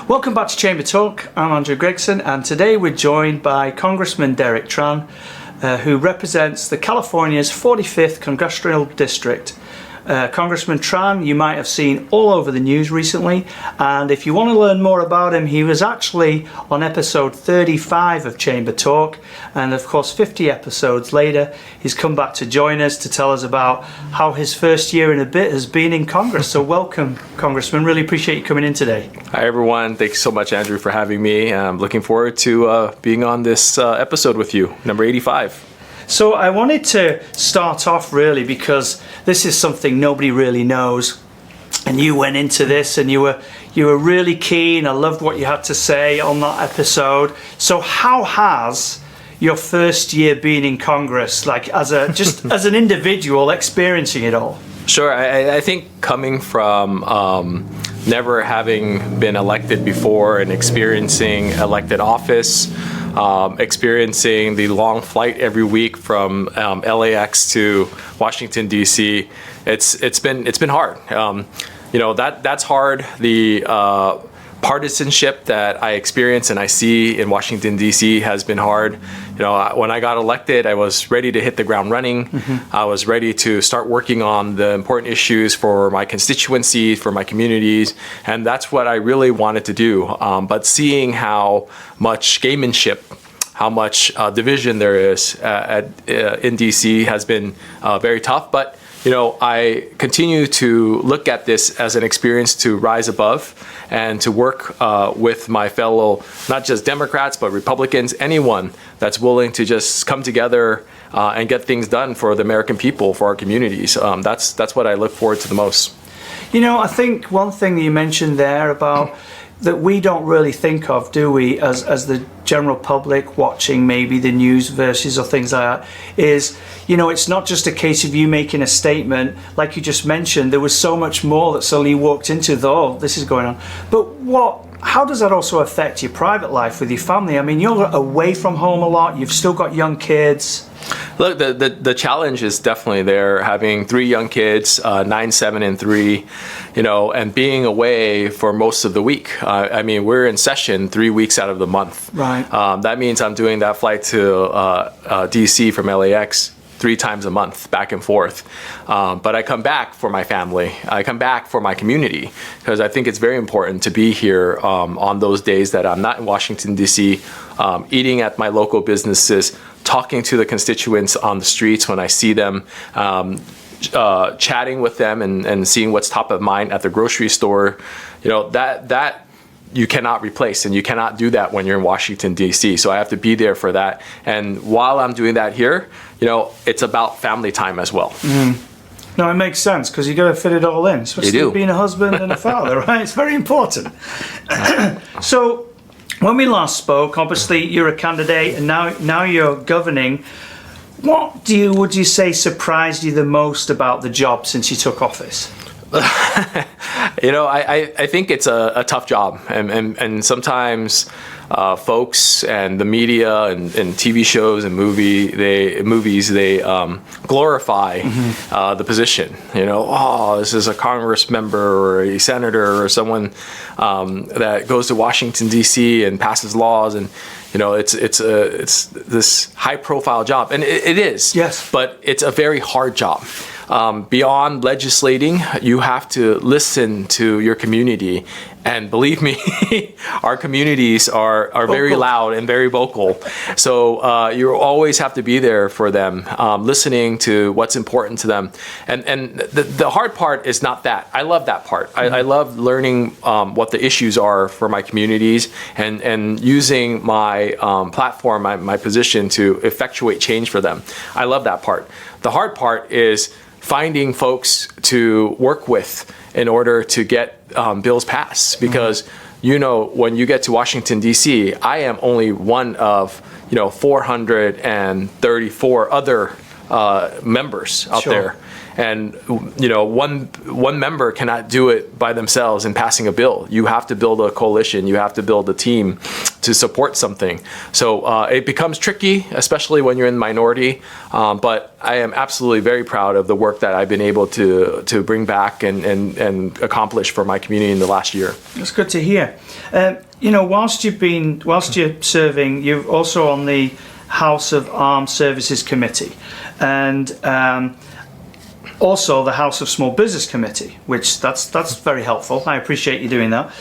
Welcome back to Chamber Talk. I'm Andrew Gregson, and today we're joined by Congressman Derek Tran, who represents the California's 45th Congressional District. Congressman Tran, you might have seen all over the news recently, and if you want to learn more about him, he was actually on episode 35 of Chamber Talk, and of course 50 episodes later he's come back to join us to tell us about how his first year and a bit has been in Congress. So welcome, Congressman. Really appreciate you coming in today. Hi everyone. Thanks so much, Andrew, for having me. I'm looking forward to being on this episode with you, number 85. So I wanted to start off really because this is something nobody really knows, and you went into this and you were really keen. I loved what you had to say on that episode. So how has your first year been in Congress, like as an individual experiencing it all? Sure. I think coming from never having been elected before and experiencing elected office, experiencing the long flight every week from LAX to Washington D.C. It's been hard. That's hard. The partisanship that I experience and I see in Washington D.C. has been hard. When I got elected, I was ready to hit the ground running. Mm-hmm. I was ready to start working on the important issues for my constituency, for my communities, and that's what I really wanted to do. But seeing how much gamemanship, how much division there is in D.C. has been very tough. But I continue to look at this as an experience to rise above and to work with my fellow, not just Democrats, but Republicans, anyone that's willing to just come together and get things done for the American people, for our communities. That's what I look forward to the most. I think one thing you mentioned there about that we don't really think of, do we, as the general public watching maybe the news versus or things like that, is, it's not just a case of you making a statement, like you just mentioned. There was so much more that suddenly you walked into, this is going on. But how does that also affect your private life with your family? I mean, you're away from home a lot, you've still got young kids. Look, the challenge is definitely there, having 3 young kids, 9, 7, and 3, and being away for most of the week. We're in session 3 weeks out of the month. Right. That means I'm doing that flight to DC from LAX 3 times a month, back and forth. But I come back for my family. I come back for my community, because I think it's very important to be here on those days that I'm not in Washington, D.C., eating at my local businesses, talking to the constituents on the streets when I see them, chatting with them and seeing what's top of mind at the grocery store. That you cannot replace, and you cannot do that when you're in Washington, D.C. So I have to be there for that. And while I'm doing that here, it's about family time as well. Mm. No, it makes sense, because you got to fit it all in, especially being a husband and a father, right? It's very important. So when we last spoke, obviously you're a candidate, and now you're governing. What would you say surprised you the most about the job since you took office? I think it's a tough job, and sometimes folks and the media and TV shows and movies they glorify the position. This is a Congress member or a senator or someone that goes to Washington D.C. and passes laws, and it's this high profile job, and it is. Yes, but it's a very hard job. Beyond legislating, you have to listen to your community. And believe me, our communities are very loud and very vocal. So you always have to be there for them, listening to what's important to them. And the hard part is not that. I love that part. I love learning what the issues are for my communities and using my platform, my position to effectuate change for them. I love that part. The hard part is finding folks to work with in order to get bills passed, because when you get to Washington D.C., I am only one of 434 other members out there, and one member cannot do it by themselves in passing a bill. You have to build a coalition, you have to build a team, to support something. So it becomes tricky, especially when you're in the minority. But I am absolutely very proud of the work that I've been able to bring back and accomplish for my community in the last year. That's good to hear. Whilst you're serving, you're also on the House of Armed Services Committee, and also the House of Small Business Committee, which that's very helpful. I appreciate you doing that.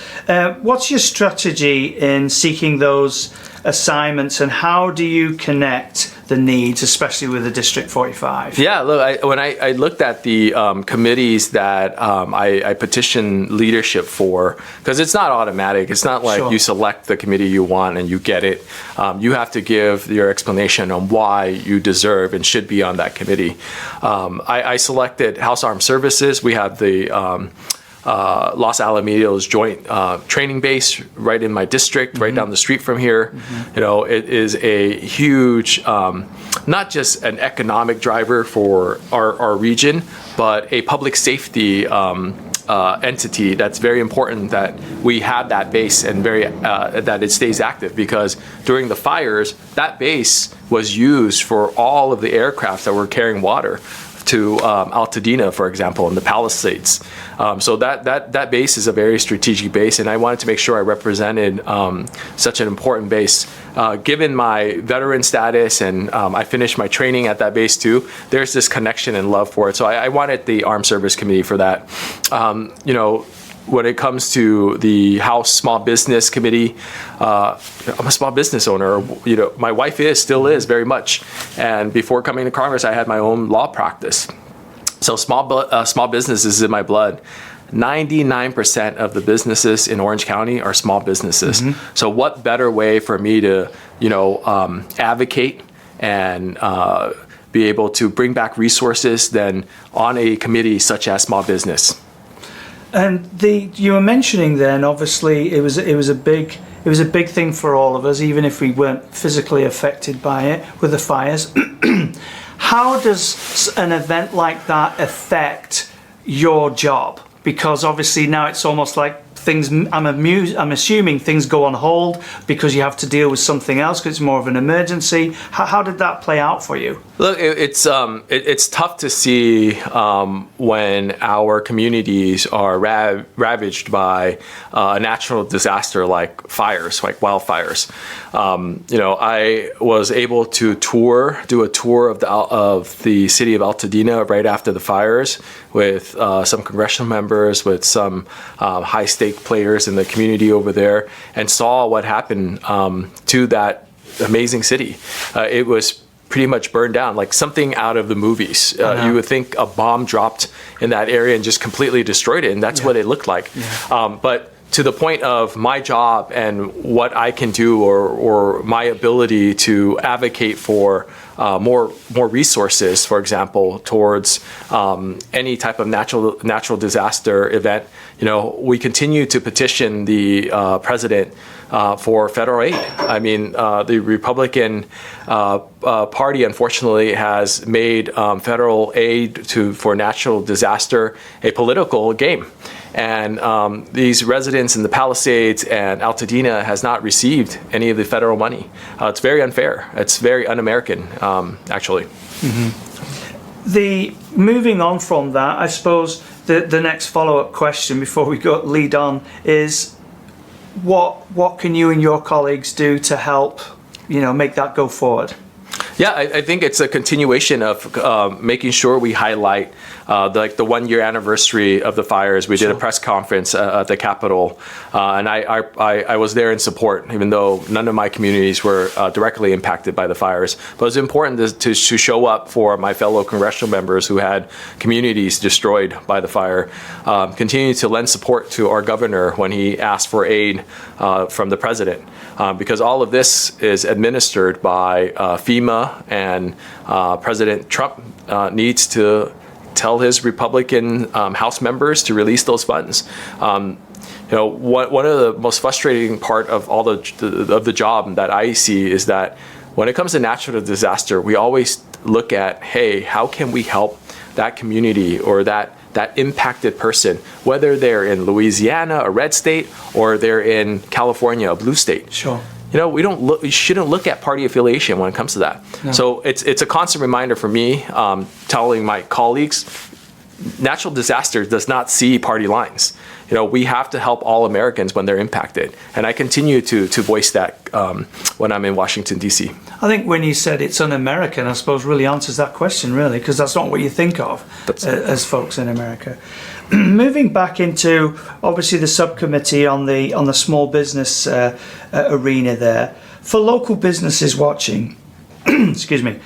What's your strategy in seeking those assignments, and how do you connect the needs, especially with the District 45? Yeah, look, when I looked at the committees that I petitioned leadership for, because it's not automatic. It's not like you select the committee you want and you get it. You have to give your explanation on why you deserve and should be on that committee. I selected House Armed Services. We have the Los Alamitos Joint Training Base right in my district, right down the street from here. It is a huge, not just an economic driver for our region, but a public safety entity that's very important that we have that base and that it stays active, because during the fires, that base was used for all of the aircraft that were carrying water to Altadena, for example, in the Palisades. So that base is a very strategic base, and I wanted to make sure I represented such an important base. Given my veteran status, and I finished my training at that base too, there's this connection and love for it. So I wanted the Armed Service Committee for that. When it comes to the House Small Business Committee, I'm a small business owner. My wife still is very much. And before coming to Congress, I had my own law practice. So small business is in my blood. 99% of the businesses in Orange County are small businesses. So what better way for me to, advocate and be able to bring back resources than on a committee such as small business? And you were mentioning then, obviously, it was a big thing for all of us, even if we weren't physically affected by it with the fires. How does an event like that affect your job? Because obviously now it's almost like things. I'm assuming things go on hold because you have to deal with something else because it's more of an emergency. How did that play out for you? Look, it's tough to see when our communities are ravaged by a natural disaster like fires, like wildfires. I was able to do a tour of the city of Altadena right after the fires with some congressional members, with some high-stake players in the community over there, and saw what happened to that amazing city. It was pretty much burned down, like something out of the movies. You would think a bomb dropped in that area and just completely destroyed it, and that's what it looked like. But to the point of my job and what I can do, or my ability to advocate for more resources, for example, towards any type of natural disaster event, we continue to petition the president for federal aid. I mean, the Republican Party, unfortunately, has made federal aid for natural disaster a political game. And these residents in the Palisades and Altadena has not received any of the federal money. It's very unfair. It's very un-American, actually. Moving on from that, I suppose the next follow-up question before we lead on is, what can you and your colleagues do to help, make that go forward? Yeah, I think it's a continuation of making sure we highlight the 1 year anniversary of the fires. We did a press conference at the Capitol, and I was there in support, even though none of my communities were directly impacted by the fires. But it's important to show up for my fellow congressional members who had communities destroyed by the fire. Continue to lend support to our governor when he asked for aid from the president, because all of this is administered by FEMA, and President Trump needs to tell his Republican House members to release those funds. One of the most frustrating part of all of the job that I see is that when it comes to natural disaster, we always look at, hey, how can we help that community or that impacted person, whether they're in Louisiana, a red state, or they're in California, a blue state. Sure. we shouldn't look at party affiliation when it comes to that. No. So it's a constant reminder for me, telling my colleagues, natural disaster does not see party lines. We have to help all Americans when they're impacted. And I continue to voice that when I'm in Washington, D.C. I think when you said it's un-American, I suppose really answers that question, really, because that's not what you think of as folks in America. Moving back into, obviously, the subcommittee on the small business arena there. For local businesses watching, excuse me,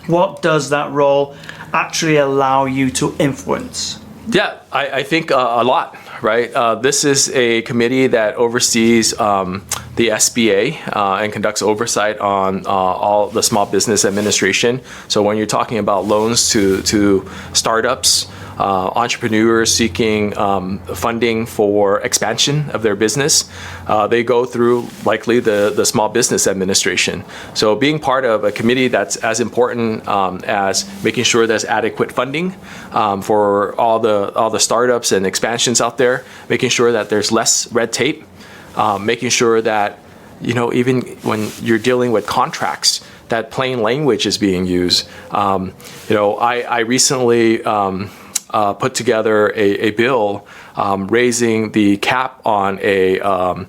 what does that role actually allow you to influence? Yeah, I think a lot, right? This is a committee that oversees the SBA and conducts oversight on all the small business administration. So when you're talking about loans to startups, entrepreneurs seeking funding for expansion of their business, they go through likely the Small Business Administration. So being part of a committee that's as important as making sure there's adequate funding for all the startups and expansions out there, making sure that there's less red tape, making sure that even when you're dealing with contracts, that plain language is being used. I recently put together a bill raising the cap on the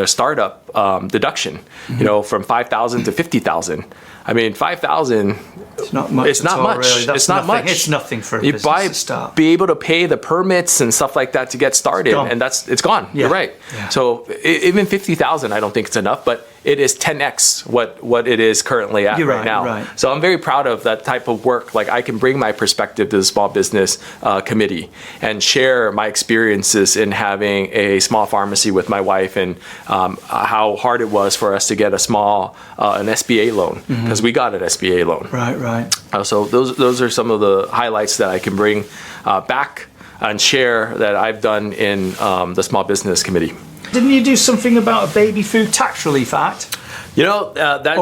startup deduction, from $5,000 to $50,000. I mean, $5,000. It's not much. It's not much. Really. It's not much. It's nothing for a business to start. Be able to pay the permits and stuff like that to get started, and it's gone. Yeah. You're right. Yeah. So even $50,000, I don't think it's enough, but it is 10x what it is currently at right now. Right. So I'm very proud of that type of work. Like, I can bring my perspective to the Small Business Committee and share my experiences in having a small pharmacy with my wife, and how hard it was for us to get an SBA loan, because we got an SBA loan. Right. So those are some of the highlights that I can bring back and share that I've done in the Small Business Committee. Didn't you do something about a baby food tax relief act? That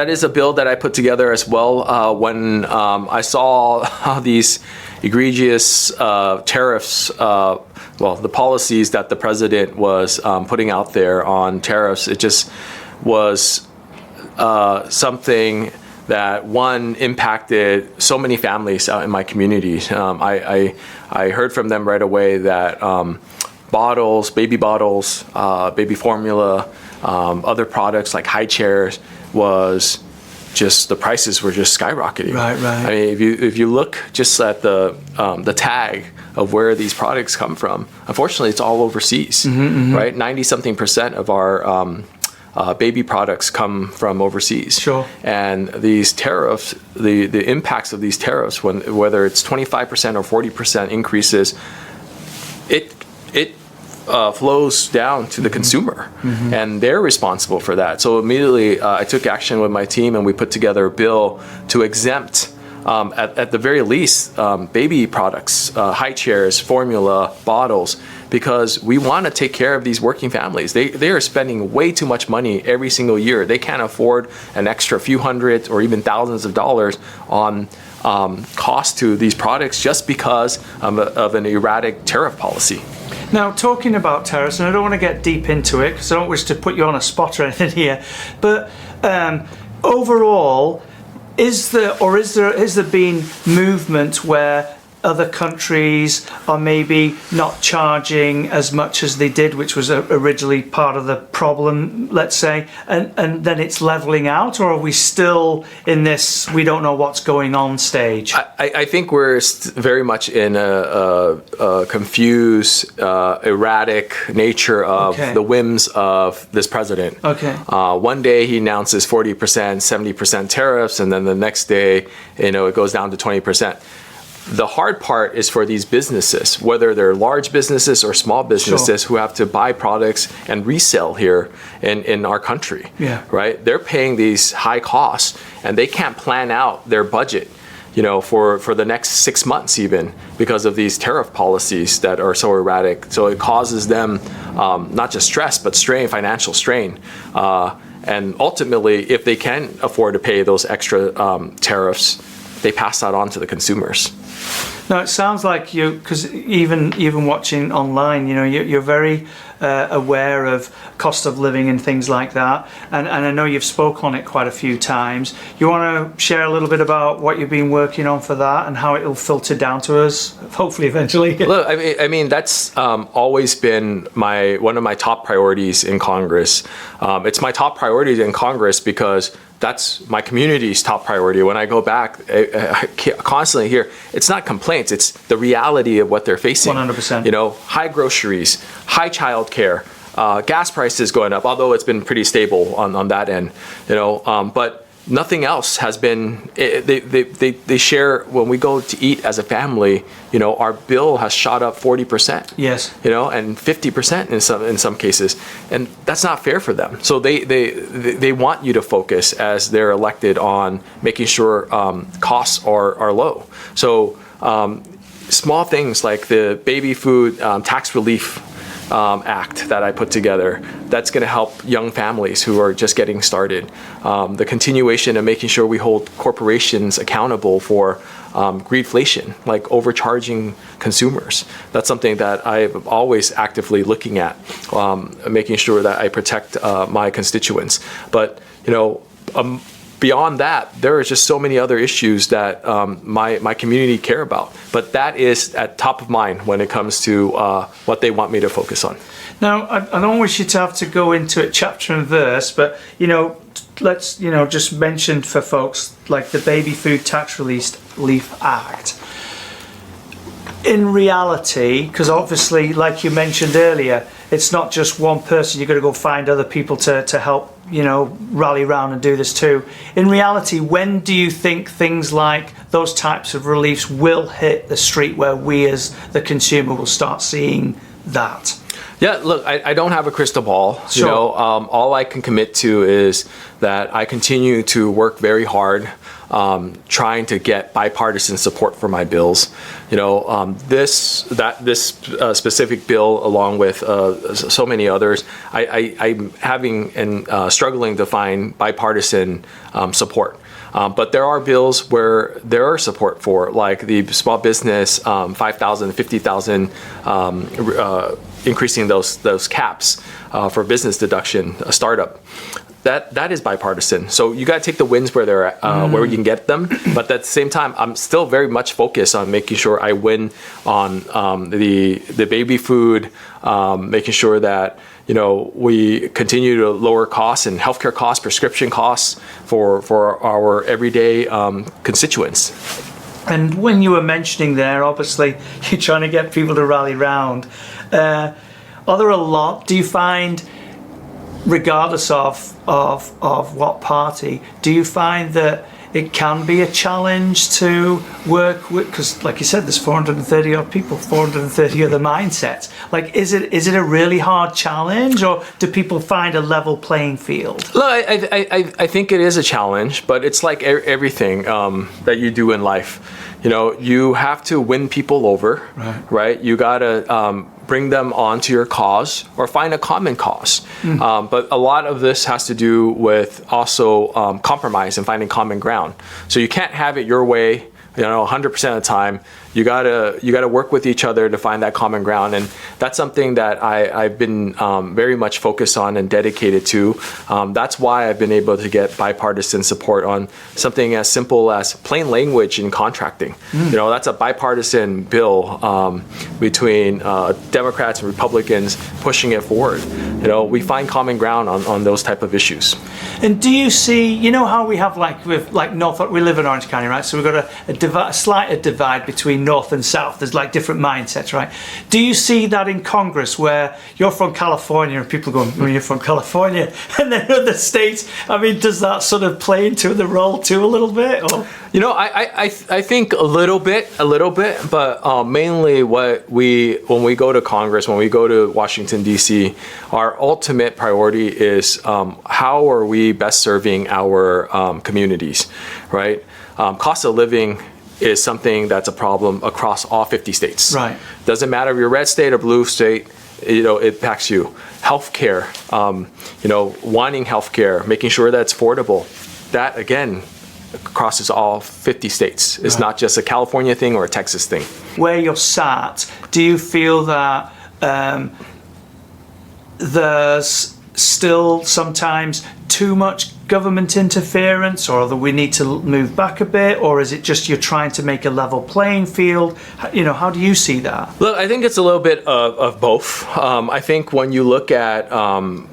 is a bill that I put together as well. When I saw these egregious tariffs, the policies that the president was putting out there on tariffs, it just was something that impacted so many families out in my community. I heard from them right away that baby bottles, baby formula, other products like high chairs the prices were just skyrocketing. Right. I mean, if you look just at the tag of where these products come from, unfortunately, it's all overseas, right? 90-something% of our baby products come from overseas. Sure. And these tariffs, the impacts of these tariffs, whether it's 25% or 40% increases, it flows down to the consumer, and they're responsible for that. So immediately I took action with my team, and we put together a bill to exempt, at the very least, baby products, high chairs, formula, bottles, because we want to take care of these working families. They are spending way too much money every single year. They can't afford an extra few hundred or even thousands of dollars on cost to these products just because of an erratic tariff policy. Now, talking about tariffs, and I don't want to get deep into it because I don't wish to put you on a spot or anything here, but overall, has there been movement where other countries are maybe not charging as much as they did, which was originally part of the problem, let's say, and then it's leveling out? Or are we still in this we don't know what's going on stage? I think we're very much in a confused, erratic nature of the whims of this president. One day he announces 40%, 70% tariffs, and then the next day, it goes down to 20%. The hard part is for these businesses, whether they're large businesses or small businesses, who have to buy products and resell here in our country. Right? They're paying these high costs, and they can't plan out their budget, for the next 6 months even, because of these tariff policies that are so erratic. So it causes them not just stress, but financial strain. And ultimately, if they can afford to pay those extra tariffs, they pass that on to the consumers. No, it sounds like you, because even watching online, you're very aware of cost of living and things like that, and I know you've spoke on it quite a few times. You want to share a little bit about what you've been working on for that and how it'll filter down to us, hopefully eventually. Look, I mean that's always been one of my top priorities in Congress. It's my top priority in Congress because that's my community's top priority. When I go back, I constantly hear, it's not complaints, it's the reality of what they're facing. 100%. High groceries, high childcare, gas prices going up, although it's been pretty stable on that end, but nothing else has been, they share, when we go to eat as a family, our bill has shot up 40%. Yes. And 50% in some cases. And that's not fair for them. So they want you to focus as they're elected on making sure costs are low. So small things like the baby food tax relief act that I put together, that's going to help young families who are just getting started. The continuation of making sure we hold corporations accountable for greedflation, like overcharging consumers. That's something that I'm always actively looking at, making sure that I protect my constituents. But beyond that, there are just so many other issues that my community care about. But that is at top of mind when it comes to what they want me to focus on. Now, I don't wish you to have to go into it chapter and verse, but let's just mention for folks like the Baby Food Tax Relief Act. In reality, because obviously, like you mentioned earlier, it's not just one person. You've got to go find other people to help, rally around and do this too. In reality, when do you think things like those types of reliefs will hit the street where we as the consumer will start seeing that? Yeah, look, I don't have a crystal ball. Sure. All I can commit to is that I continue to work very hard trying to get bipartisan support for my bills. This specific bill, along with so many others, I'm having and struggling to find bipartisan support. But there are bills where there are support for, like the small business, 5,000, 50,000, increasing those caps for business deduction, a startup. That is bipartisan. So you got to take the wins where they're at, where you can get them. But at the same time, I'm still very much focused on making sure I win on the baby food, making sure that we continue to lower costs and healthcare costs, prescription costs for our everyday constituents. And when you were mentioning there, obviously you're trying to get people to rally round. Are there a lot? Do you find, regardless of what party, do you find that it can be a challenge to work with? Because, like you said, there's 430 odd people, 430 other mindsets. Like, is it a really hard challenge, or do people find a level playing field? Look, I think it is a challenge, but it's like everything that you do in life. You have to win people over, right? You gotta bring them onto your cause or find a common cause. But a lot of this has to do with also compromise and finding common ground. So you can't have it your way, 100% of the time. You gotta work with each other to find that common ground, and that's something that I've been very much focused on and dedicated to. That's why I've been able to get bipartisan support on something as simple as plain language in contracting. That's a bipartisan bill between Democrats and Republicans pushing it forward. We find common ground on those type of issues. And do you see, how we have with Norfolk, we live in Orange County, right? So we've got a slight divide between North and South. There's different mindsets, right? Do you see that in Congress, where you're from California and people going, well, you're from California, and then other states? I mean, does that sort of play into the role too a little bit? Or? I think a little bit, but mainly when we go to Congress, when we go to Washington, D.C., our ultimate priority is how are we best serving our communities, right? Cost of living is something that's a problem across all 50 states. Right. Doesn't matter if you're red state or blue state, it impacts you. Healthcare, wanting healthcare, making sure that's affordable. That again crosses all 50 states. It's not just a California thing or a Texas thing. Where you're sat, do you feel that there's still sometimes too much government interference, or that we need to move back a bit, or is it just you're trying to make a level playing field? How do you see that? Look, I think it's a little bit of both. I think when you look at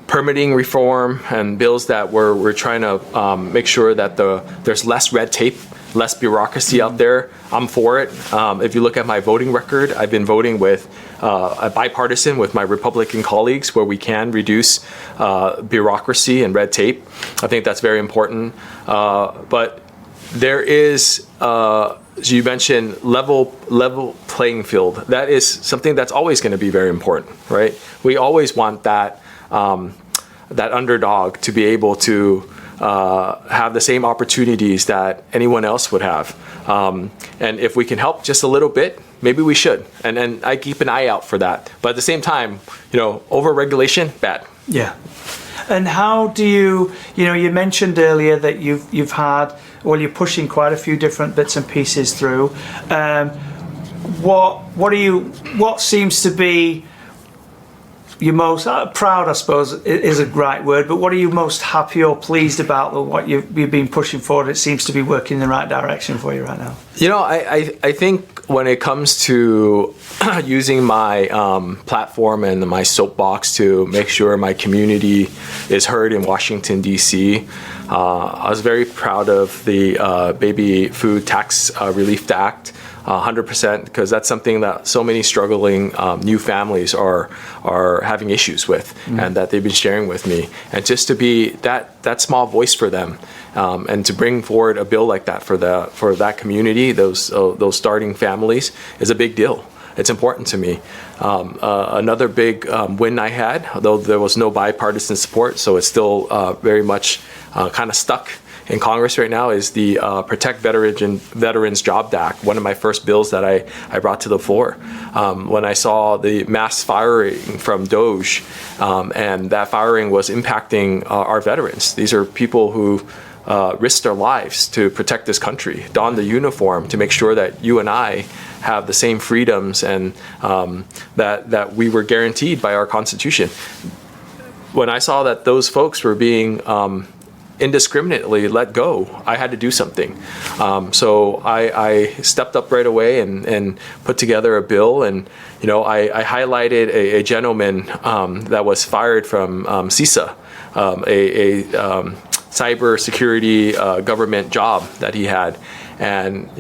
permitting reform and bills that we're trying to make sure that there's less red tape, less bureaucracy out there, I'm for it. If you look at my voting record, I've been voting with a bipartisan with my Republican colleagues where we can reduce bureaucracy and red tape. I think that's very important. But there is, as you mentioned, level playing field. That is something that's always going to be very important, right? We always want that underdog to be able to have the same opportunities that anyone else would have. And if we can help just a little bit, maybe we should. And I keep an eye out for that. But at the same time, over-regulation, bad. Yeah. And how do you mentioned earlier that you've had, you're pushing quite a few different bits and pieces through. What seems to be your most proud, I suppose, is a right word, but what are you most happy or pleased about what you've been pushing forward? It seems to be working in the right direction for you right now. I think when it comes to using my platform and my soapbox to make sure my community is heard in Washington, D.C., I was very proud of the Baby Food Tax Relief Act. 100%, because that's something that so many struggling new families are having issues with, and that they've been sharing with me. And just to be that small voice for them, and to bring forward a bill like that for that community, those starting families, is a big deal. It's important to me. Another big win I had, though there was no bipartisan support, so it's still very much kind of stuck in Congress right now, is the Protect Veterans Jobs Act, one of my first bills that I brought to the floor. When I saw the mass firing from DOJ, and that firing was impacting our veterans. These are people who risked their lives to protect this country, donned the uniform to make sure that you and I have the same freedoms and that we were guaranteed by our Constitution. When I saw that those folks were being indiscriminately let go, I had to do something. So I stepped up right away and put together a bill, and I highlighted a gentleman that was fired from CISA, a cybersecurity government job that he had. And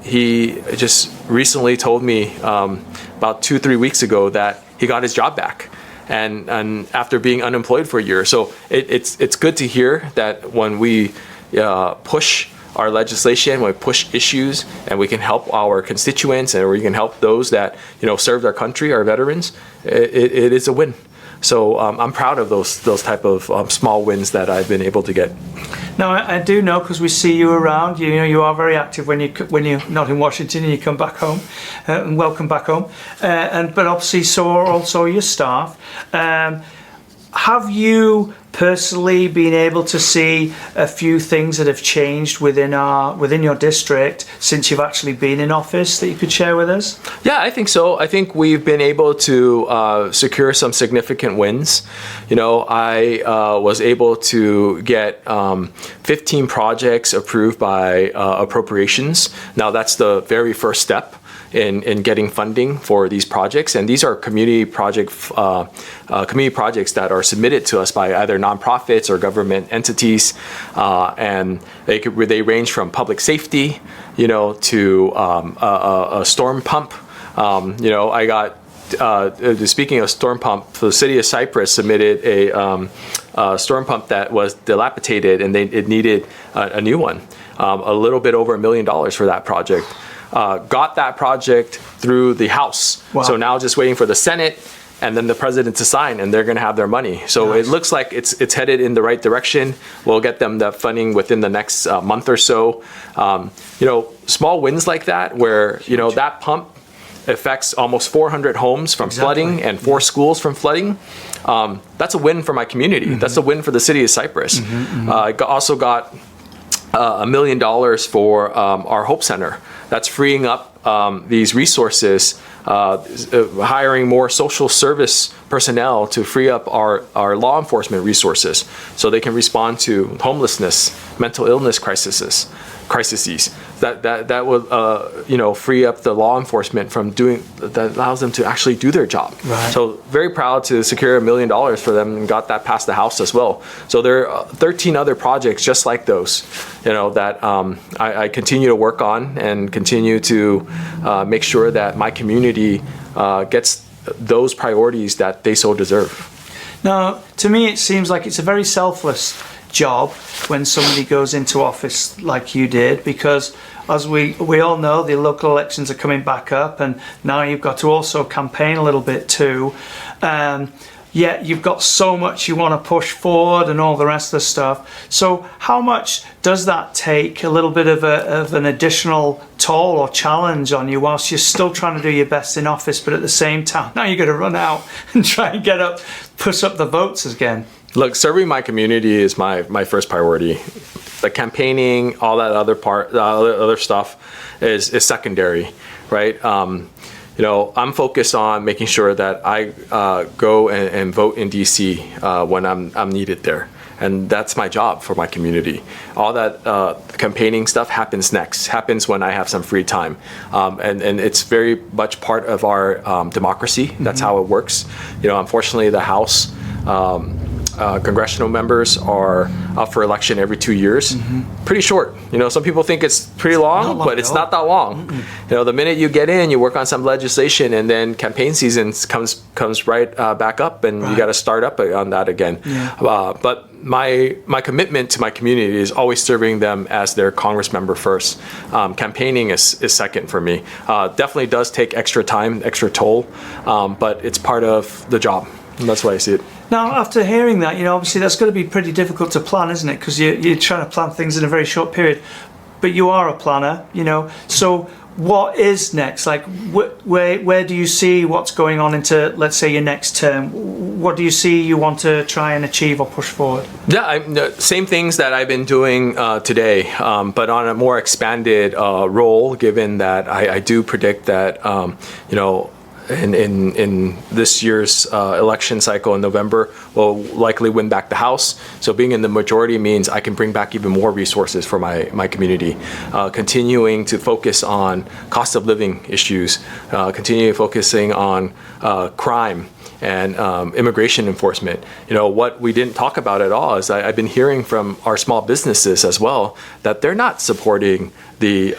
he just recently told me about 2-3 weeks ago that he got his job back. And after being unemployed for a year. So it's good to hear that when we push our legislation, when we push issues, and we can help our constituents, and we can help those that served our country, our veterans, it is a win. So I'm proud of those type of small wins that I've been able to get. No, I do know, because we see you around. You are very active when you're not in Washington and you come back home, and welcome back home. But obviously, so are also your staff. Have you personally been able to see a few things that have changed within your district since you've actually been in office that you could share with us? Yeah, I think so. I think we've been able to secure some significant wins. I was able to get 15 projects approved by appropriations. Now, that's the very first step in getting funding for these projects, and these are community projects that are submitted to us by either nonprofits or government entities, and they range from public safety, to a storm pump. I got. Speaking of storm pump, the city of Cypress submitted a storm pump that was dilapidated, and it needed a new one. A little bit over $1 million for that project. Got that project through the House. Wow. So now just waiting for the Senate and then the president to sign, and they're going to have their money. So nice. It looks like it's headed in the right direction. We'll get them the funding within the next month or so. Small wins like that, where that pump affects almost 400 homes from flooding and 4 schools from flooding. That's a win for my community. Mm-hmm. That's a win for the city of Cypress. Mm-hmm, mm-hmm. I also got $1 million for our Hope Center. That's freeing up these resources, hiring more social service personnel to free up our law enforcement resources so they can respond to homelessness, mental illness crises. That will free up the law enforcement from doing that, allows them to actually do their job. Right. So very proud to secure $1 million for them and got that past the House as well. So there are 13 other projects just like those, that I continue to work on and continue to make sure that my community gets those priorities that they so deserve. Now, to me, it seems like it's a very selfless job when somebody goes into office like you did, because as we all know, the local elections are coming back up, and now you've got to also campaign a little bit too. Yet you've got so much you want to push forward and all the rest of the stuff. So how much does that take a little bit of an additional toll or challenge on you whilst you're still trying to do your best in office, but at the same time, now you're going to run out and try and push up the votes again? Look, serving my community is my first priority. The campaigning, all that other stuff is secondary, right? I'm focused on making sure that I go and vote in DC when I'm needed there. And that's my job for my community. All that campaigning stuff happens when I have some free time. And it's very much part of our democracy. That's how it works. Unfortunately, the House congressional members are up for election every 2 years. Pretty short. Some people think it's pretty long, but it's not that long. The minute you get in, you work on some legislation, and then campaign season comes right back up, and you got to start up on that again. But my commitment to my community is always serving them as their Congress member first. Campaigning is second for me. Definitely does take extra time, extra toll, but it's part of the job. And that's why I see it. Now, after hearing that, obviously that's going to be pretty difficult to plan, isn't it? Because you're trying to plan things in a very short period. But you are a planner, So what is next? Like, where do you see what's going on into, let's say, your next term? What do you see you want to try and achieve or push forward? Yeah, same things that I've been doing today, but on a more expanded role, given that I do predict that, in this year's election cycle in November, we'll likely win back the House. So being in the majority means I can bring back even more resources for my community. Continuing to focus on cost of living issues, continuing focusing on crime and immigration enforcement. What we didn't talk about at all is I've been hearing from our small businesses as well that they're not supporting the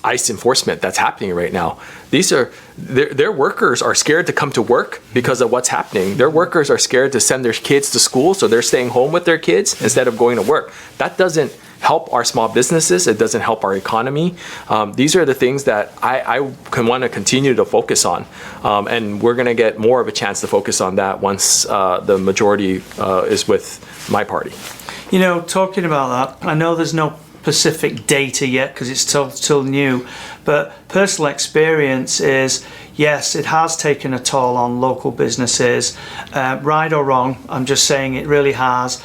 ICE enforcement that's happening right now. Their workers are scared to come to work because of what's happening. Their workers are scared to send their kids to school, so they're staying home with their kids instead of going to work. That doesn't help our small businesses. It doesn't help our economy. These are the things that I want to continue to focus on. And we're going to get more of a chance to focus on that once the majority is with my party. Talking about that, I know there's no specific data yet because it's still new, but personal experience is, yes, it has taken a toll on local businesses, right or wrong. I'm just saying it really has.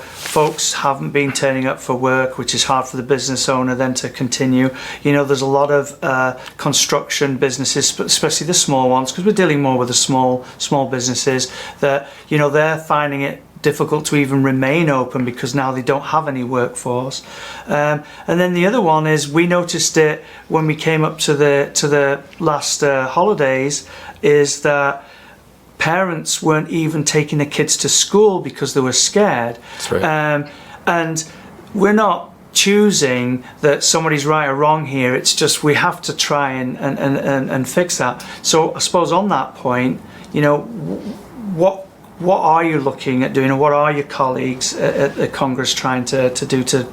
Folks haven't been turning up for work, which is hard for the business owner then to continue. There's a lot of construction businesses, especially the small ones, because we're dealing more with the small businesses that they're finding it difficult to even remain open because now they don't have any workforce. And then the other one is, we noticed it when we came up to the last holidays, is that parents weren't even taking the kids to school because they were scared. That's right. And we're not choosing that somebody's right or wrong here. It's just we have to try and fix that. So I suppose on that point, what are you looking at doing, and what are your colleagues at Congress trying to do to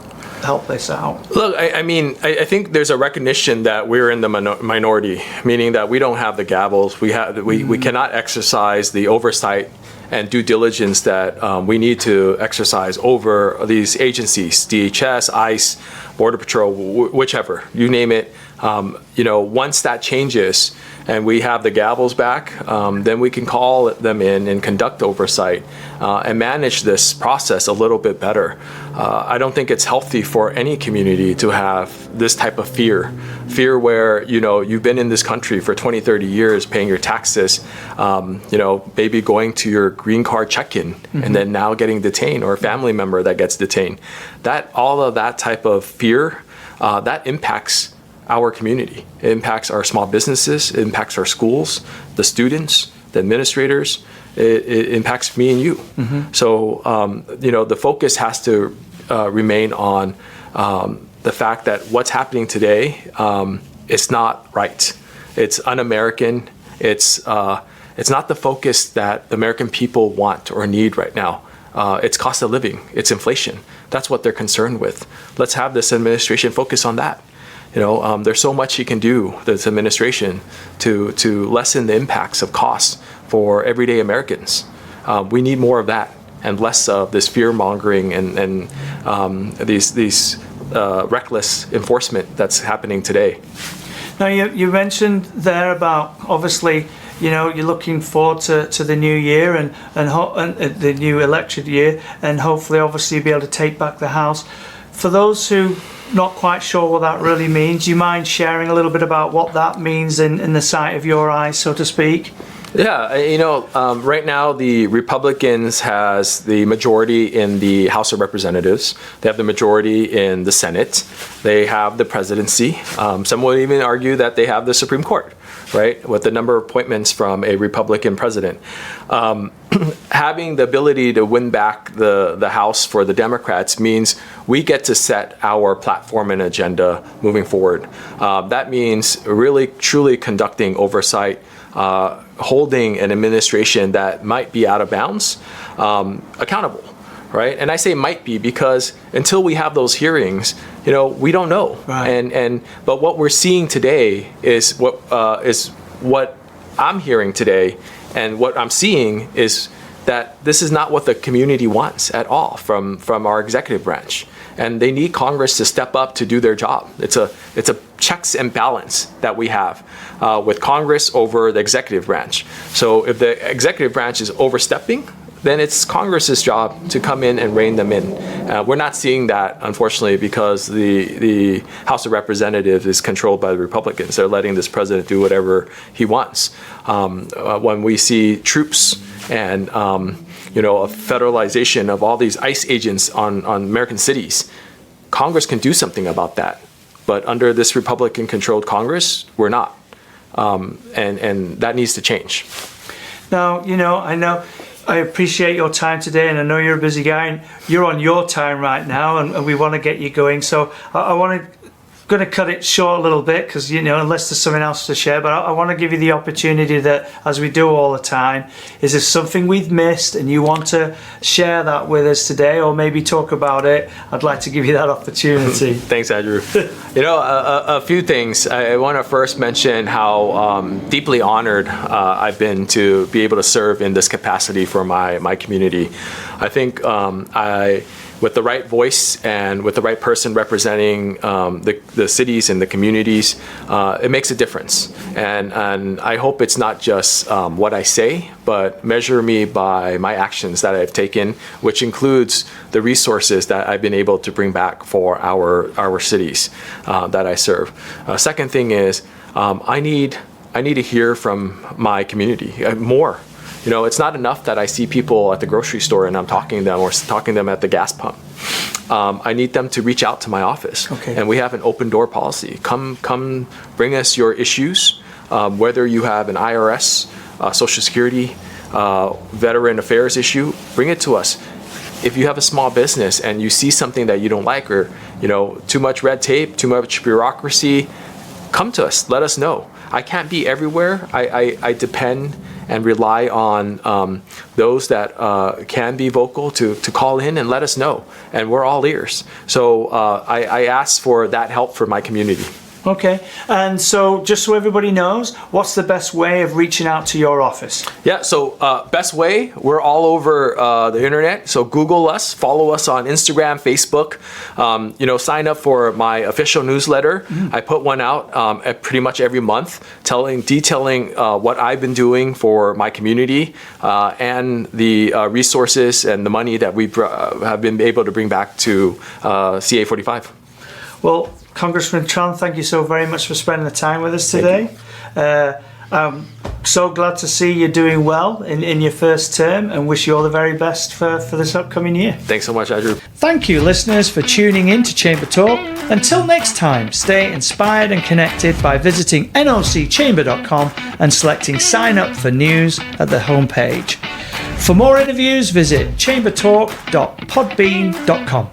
help this out? Look, I think there's a recognition that we're in the minority, meaning that we don't have the gavels. We cannot exercise the oversight and due diligence that we need to exercise over these agencies, DHS, ICE, Border Patrol, whichever, you name it. Once that changes and we have the gavels back, then we can call them in and conduct oversight and manage this process a little bit better. I don't think it's healthy for any community to have this type of fear where, you've been in this country for 20, 30 years paying your taxes, maybe going to your green card check-in and then now getting detained, or a family member that gets detained. All of that type of fear, that impacts our community. It impacts our small businesses, it impacts our schools, the students, the administrators, it impacts me and you. So, the focus has to remain on the fact that what's happening today is not right. It's un-American. It's not the focus that the American people want or need right now. It's cost of living. It's inflation. That's what they're concerned with. Let's have this administration focus on that. There's so much he can do, this administration, to lessen the impacts of costs for everyday Americans. We need more of that and less of this fear-mongering and these reckless enforcement that's happening today. Now, you mentioned there about, obviously, you're looking forward to the new year and the new election year, and hopefully, obviously, be able to take back the House. For those who not quite sure what that really means, do you mind sharing a little bit about what that means in the sight of your eyes, so to speak? Yeah, right now the Republicans has the majority in the House of Representatives. They have the majority in the Senate. They have the presidency. Some would even argue that they have the Supreme Court, right, with the number of appointments from a Republican president. Having the ability to win back the House for the Democrats means we get to set our platform and agenda moving forward. That means really, truly conducting oversight, holding an administration that might be out of bounds accountable, right? And I say might be because until we have those hearings, we don't know. Right. But what we're seeing today is what I'm hearing today, and what I'm seeing is that this is not what the community wants at all from our executive branch. And they need Congress to step up to do their job. It's a checks and balance that we have with Congress over the executive branch. So if the executive branch is overstepping, then it's Congress's job to come in and rein them in. We're not seeing that, unfortunately, because the House of Representatives is controlled by the Republicans. They're letting this president do whatever he wants. When we see troops and a federalization of all these ICE agents on American cities, Congress can do something about that. But under this Republican-controlled Congress, we're not. And that needs to change. Now, I appreciate your time today, and I know you're a busy guy, and you're on your time right now, and we want to get you going. So I'm going to cut it short a little bit because, unless there's something else to share, but I want to give you the opportunity that, as we do all the time, is there something we've missed and you want to share that with us today, or maybe talk about it? I'd like to give you that opportunity. Thanks, Andrew. A few things. I want to first mention how deeply honored I've been to be able to serve in this capacity for my community. I think with the right voice and with the right person representing the cities and the communities, it makes a difference. And I hope it's not just what I say, but measure me by my actions that I've taken, which includes the resources that I've been able to bring back for our cities that I serve. Second thing is, I need to hear from my community more. It's not enough that I see people at the grocery store and I'm talking to them, or talking to them at the gas pump. I need them to reach out to my office. Okay. And we have an open door policy. Come bring us your issues, whether you have an IRS, Social Security, Veteran Affairs issue, bring it to us. If you have a small business and you see something that you don't like, or too much red tape, too much bureaucracy, come to us, let us know. I can't be everywhere. I depend and rely on those that can be vocal to call in and let us know. And we're all ears. So I ask for that help for my community. Okay, and so just so everybody knows, what's the best way of reaching out to your office? Yeah, so best way, we're all over the internet. So Google us, follow us on Instagram, Facebook. Sign up for my official newsletter. I put one out pretty much every month, detailing what I've been doing for my community and the resources and the money that we have been able to bring back to CA 45. Well, Congressman Tran, thank you so very much for spending the time with us today. I'm so glad to see you're doing well in your first term and wish you all the very best for this upcoming year. Thanks so much, Andrew. Thank you, listeners, for tuning in to Chamber Talk. Until next time, stay inspired and connected by visiting nocchamber.com and selecting Sign Up for News at the homepage. For more interviews, visit chambertalk.podbean.com.